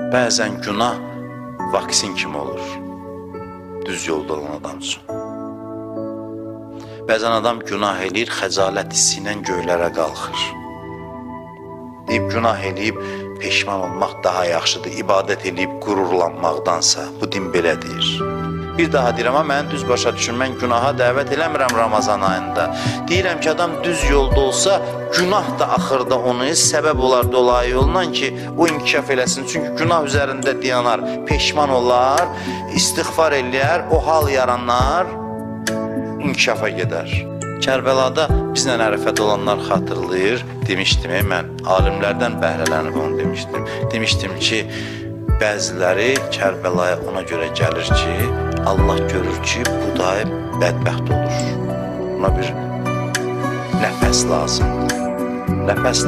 Bəzən günah vaksin kimi olur, düz yolda olan adam üçün. Bəzən adam günah eləyir, xəcalət hissi ilə göylərə qalxır. Deyib, günah eləyib, peşman olmaq daha yaxşıdır, ibadət eləyib qürurlanmaqdansa, bu din belə deyir. Bir daha deyirəm, amma mən düz başa düşün, mən günaha dəvət eləmirəm Ramazan ayında. Deyirəm ki, adam düz yolda olsa, günah da axırda onu səbəb olar dolayı yolla ki, o inkişaf eləsin. Çünki günah üzərində dayanar, peşman olar, istiğfar eləyər, o hal yaranar, inkişafa gedər. Kərbəlada bizlə ərəfədə olanlar xatırlayır, demişdim, mən alimlərdən bəhrələnib onu demişdim. Demişdim ki, bəziləri Kərbəlaya ona görə gəlir ki, Allah görür ki, bu daim bədbəxt olur. Buna bir nəfəs lazımdır. Nəfəs lazımdır.